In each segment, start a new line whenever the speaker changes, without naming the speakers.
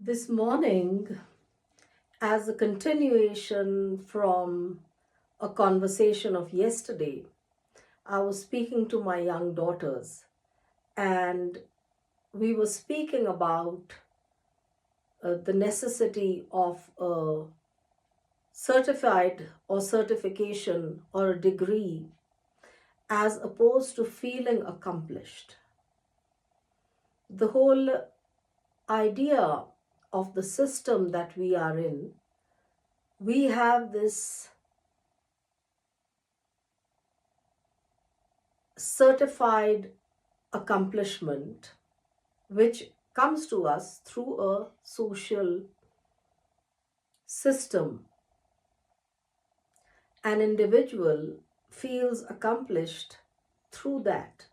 This morning, as a continuation from a conversation of yesterday, I was speaking to my young daughters and we were speaking about the necessity of a certified or certification or a degree as opposed to feeling accomplished. The whole idea of the system that we are in, we have this certified accomplishment which comes to us through a social system. An individual feels accomplished through that.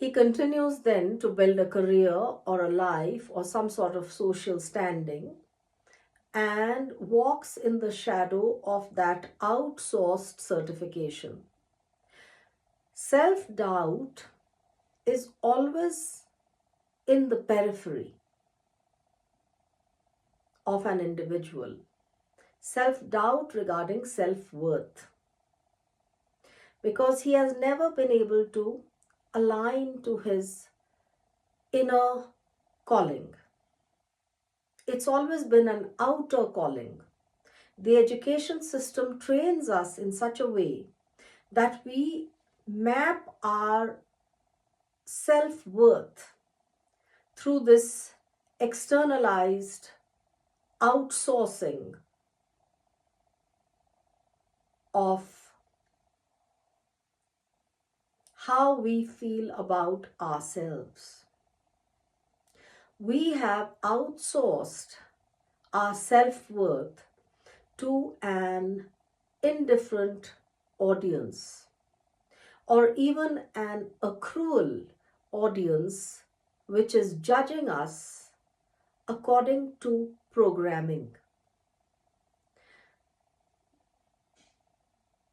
He continues then to build a career or a life or some sort of social standing and walks in the shadow of that outsourced certification. Self doubt is always in the periphery of an individual. Self-doubt regarding self-worth, because he has never been able to align to his inner calling. It's always been an outer calling. The education system trains us in such a way that we map our self-worth through this externalized outsourcing of how we feel about ourselves. We have outsourced our self-worth to an indifferent audience or even an accrual audience which is judging us according to programming.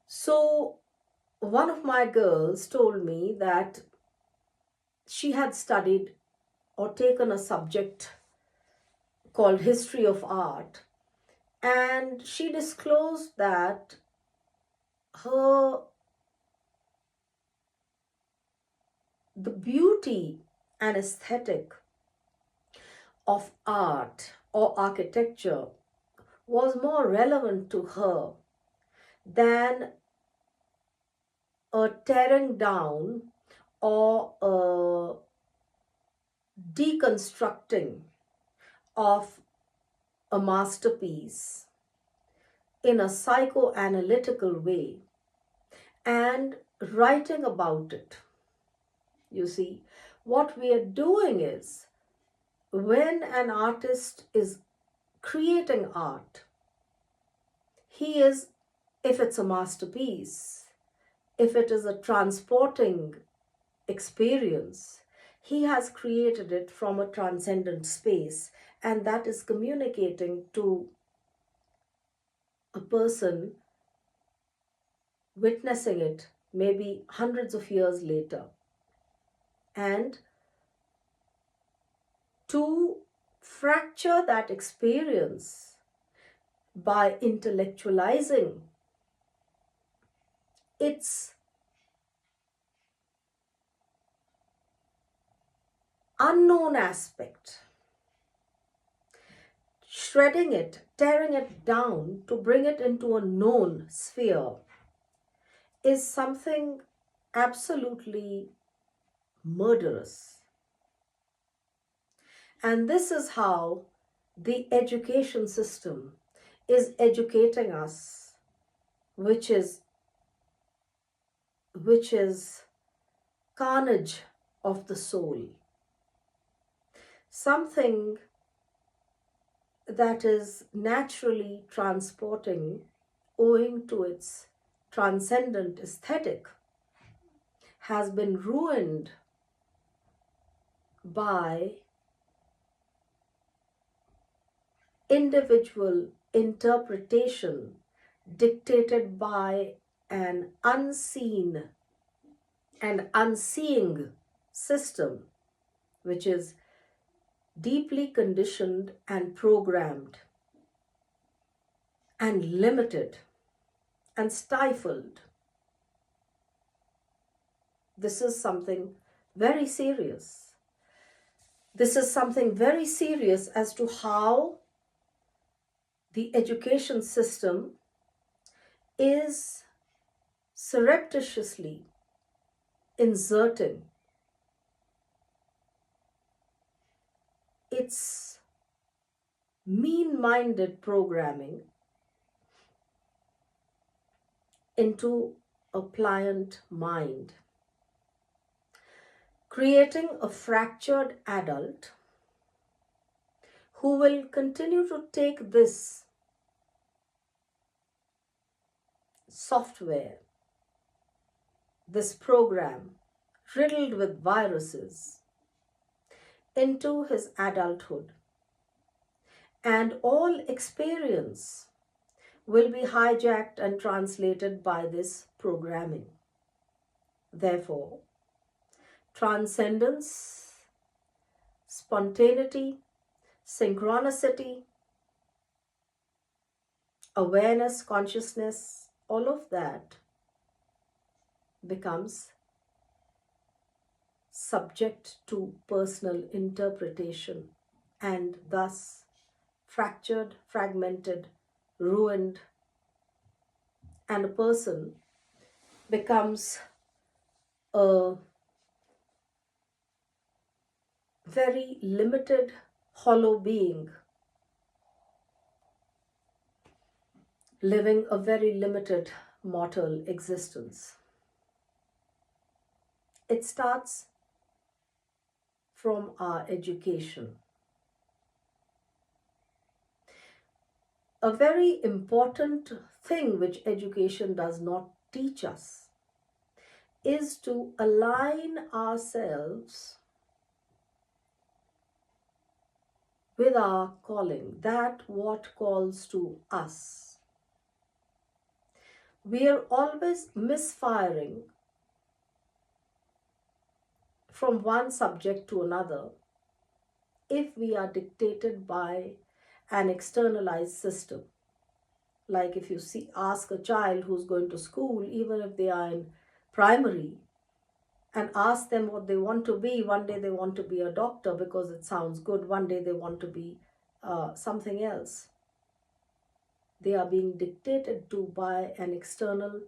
So one of my girls told me that she had studied or taken a subject called History of Art, and she disclosed that her the beauty and aesthetic of art or architecture was more relevant to her than a tearing down or a deconstructing of a masterpiece in a psychoanalytical way and writing about it. You see, what we are doing is when an artist is creating art, he is, if it's a masterpiece, if it is a transporting experience, he has created it from a transcendent space, and that is communicating to a person witnessing it maybe hundreds of years later. And to fracture that experience by intellectualizing its unknown aspect, shredding it, tearing it down to bring it into a known sphere, is something absolutely murderous. And this is how the education system is educating us, which is carnage of the soul. Something that is naturally transporting owing to its transcendent aesthetic has been ruined by individual interpretation dictated by an unseen and unseeing system, which is deeply conditioned and programmed and limited and stifled. This is something very serious. This is something very serious as to how the education system is surreptitiously inserting its mean minded programming into a pliant mind, creating a fractured adult who will continue to take this software, this program riddled with viruses, into his adulthood. And all experience will be hijacked and translated by this programming. Therefore, transcendence, spontaneity, synchronicity, awareness, consciousness, all of that becomes subject to personal interpretation and thus fractured, fragmented, ruined, and a person becomes a very limited, hollow being, living a very limited mortal existence. It starts from our education. A very important thing which education does not teach us is to align ourselves with our calling, that what calls to us. We are always misfiring from one subject to another if we are dictated by an externalized system. Like if you ask a child who's going to school, even if they are in primary, and ask them what they want to be. One day they want to be a doctor because it sounds good. One day they want to be something else. They are being dictated to by an external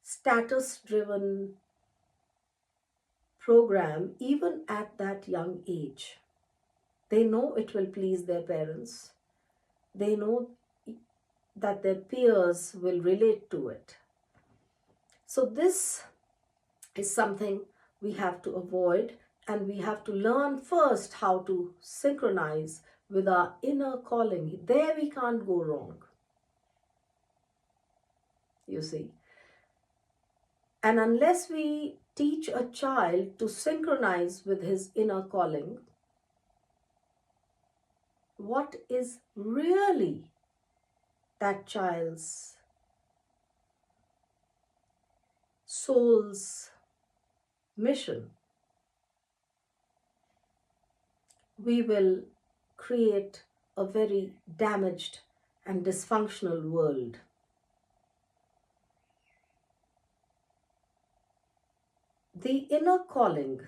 status-driven program, even at that young age. They know it will please their parents. They know that their peers will relate to it. So this is something we have to avoid, and we have to learn first how to synchronize with our inner calling. There we can't go wrong, you see. And unless we teach a child to synchronize with his inner calling, what is really that child's soul's mission, we will create a very damaged and dysfunctional world. The inner calling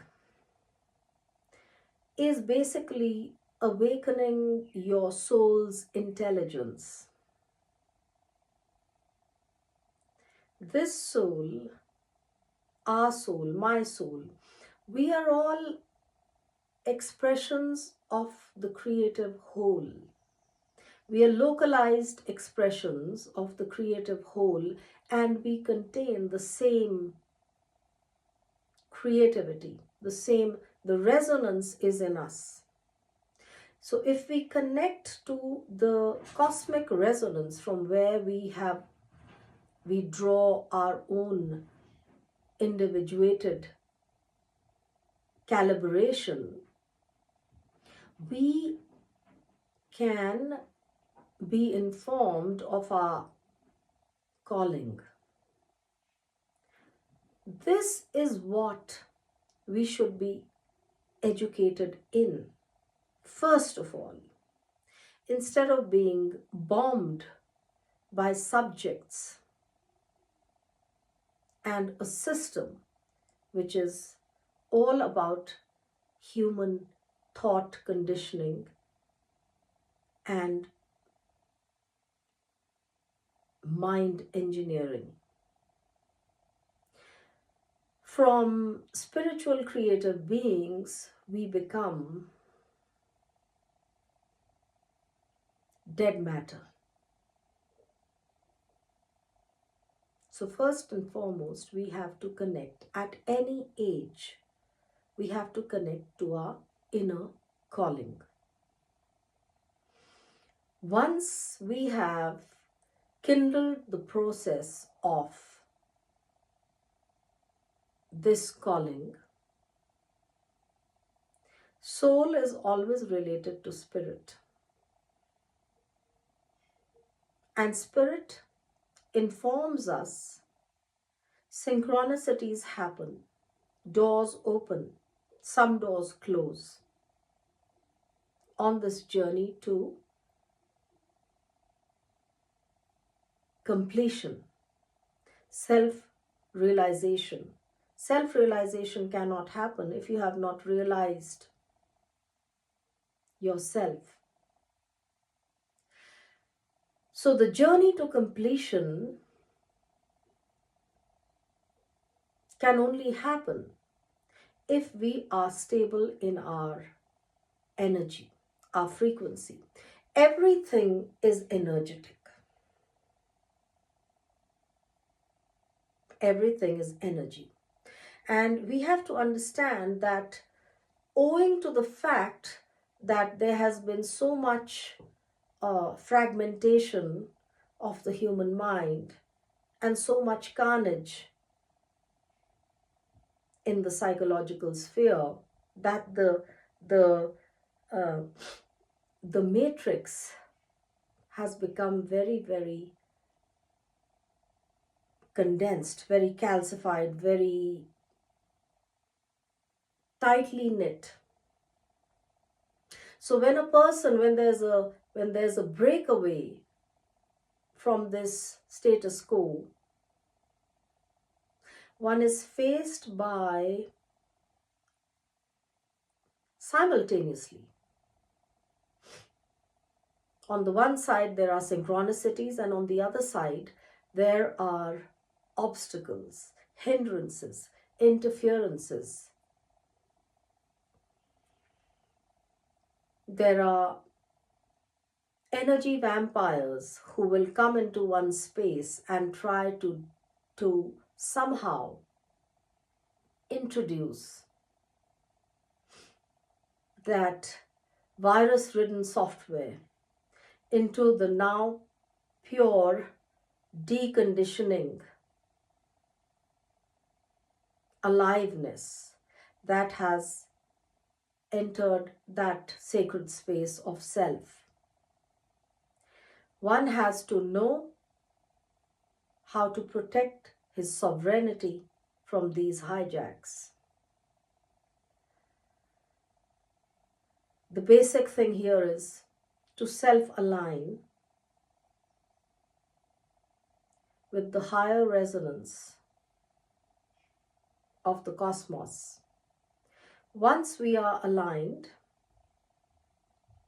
is basically awakening your soul's intelligence. This soul, our soul, my soul, we are all expressions of the creative whole. We are localized expressions of the creative whole, and we contain the same creativity, the resonance is in us. So if we connect to the cosmic resonance from where we draw our own individuated calibration, we can be informed of our calling. This is what we should be educated in. First of all, instead of being bombed by subjects and a system which is all about human thought conditioning and mind engineering. From spiritual creative beings, we become dead matter. So, first and foremost, we have to connect at any age. We have to connect to our inner calling. Once we have kindled the process of this calling, soul is always related to spirit. And spirit informs us synchronicities happen, doors open, some doors close on this journey to completion, self-realization. Self-realization cannot happen if you have not realized yourself. So the journey to completion can only happen if we are stable in our energy, our frequency. Everything is energetic. Everything is energy. And we have to understand that owing to the fact that there has been so much fragmentation of the human mind and so much carnage in the psychological sphere, that uh, the matrix has become very, very condensed, very calcified, very tightly knit. So when there's a breakaway from this status quo, one is faced by simultaneously. On the one side, there are synchronicities, and on the other side, there are obstacles, hindrances, interferences. There are energy vampires who will come into one space and try to somehow introduce that virus-ridden software into the now pure deconditioning aliveness that has entered that sacred space of self. One has to know how to protect his sovereignty from these hijacks. The basic thing here is to self-align with the higher resonance of the cosmos. Once we are aligned,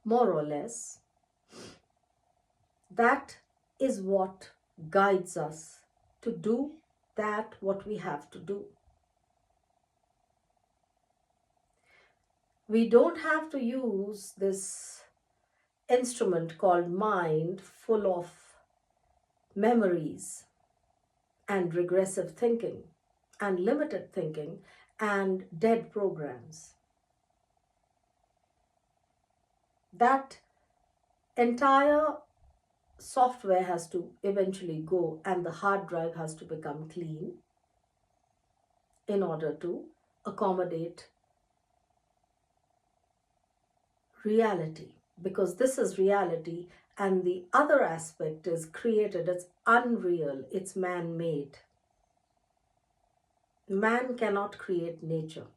more or less, that is what guides us to do that what we have to do. We don't have to use this instrument called mind full of memories and regressive thinking and limited thinking and dead programs. That entire software has to eventually go, and the hard drive has to become clean in order to accommodate reality, because this is reality, and the other aspect is created. It's unreal, it's man-made. Man cannot create nature.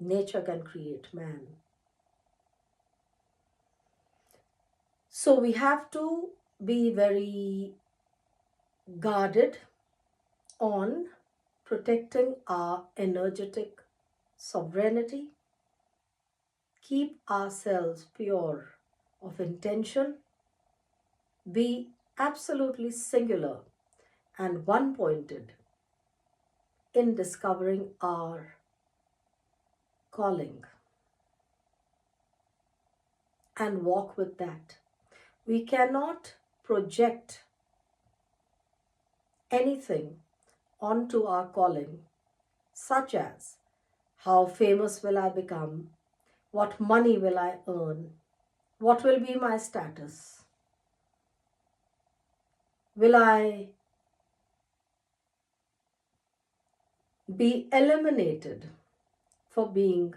Nature can create man. So we have to be very guarded on protecting our energetic sovereignty, keep ourselves pure of intention, be absolutely singular and one pointed in discovering our calling, and walk with that. We cannot project anything onto our calling, such as how famous will I become, what money will I earn, what will be my status, will I be eliminated for being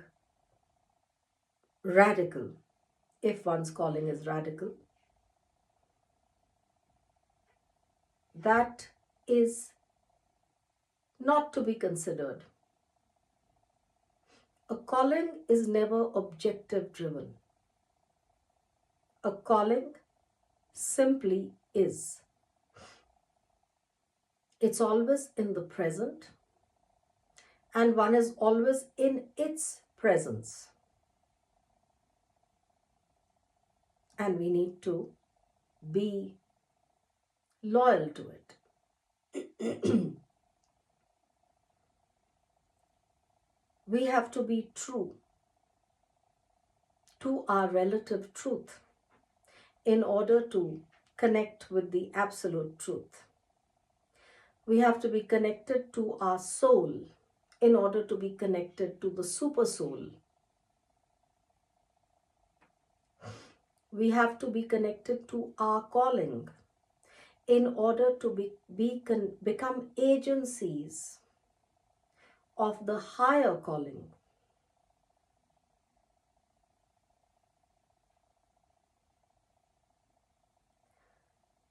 radical, if one's calling is radical. That is not to be considered. A calling is never objective driven. A calling simply is. It's always in the present, and one is always in its presence. And we need to be loyal to it. We have to be true to our relative truth in order to connect with the absolute truth. We have to be connected to our soul in order to be connected to the super soul. We have to be connected to our calling in order to become agencies of the higher calling.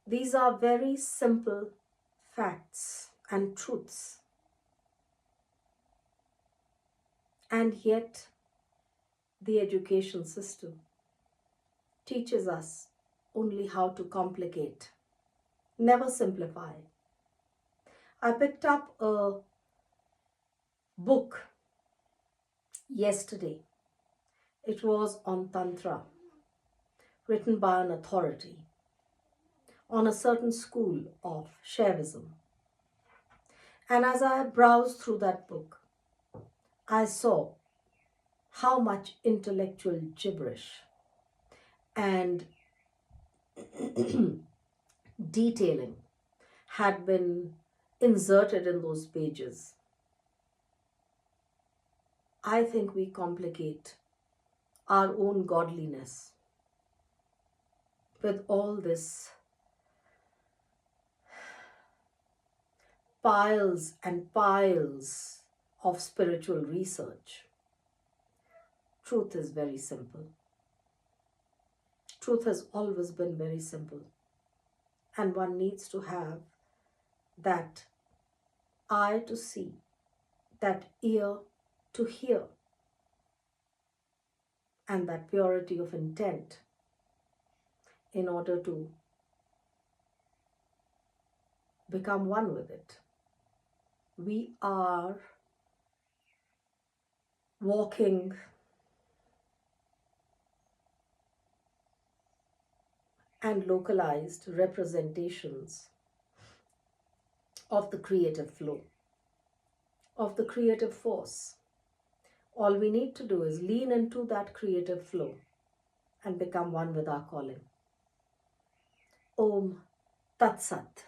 These are very simple facts and truths. And yet, the education system teaches us only how to complicate, never simplify. I picked up a book yesterday. It was on Tantra, written by an authority on a certain school of Shaivism. And as I browsed through that book, I saw how much intellectual gibberish and detailing had been inserted in those pages. I think we complicate our own godliness with all this piles and piles of spiritual research. Truth is very simple. Truth has always been very simple. And one needs to have that eye to see, that ear to hear, and that purity of intent in order to become one with it. We are walking and localized representations of the creative flow, of the creative force. All we need to do is lean into that creative flow and become one with our calling. Om Tat Sat.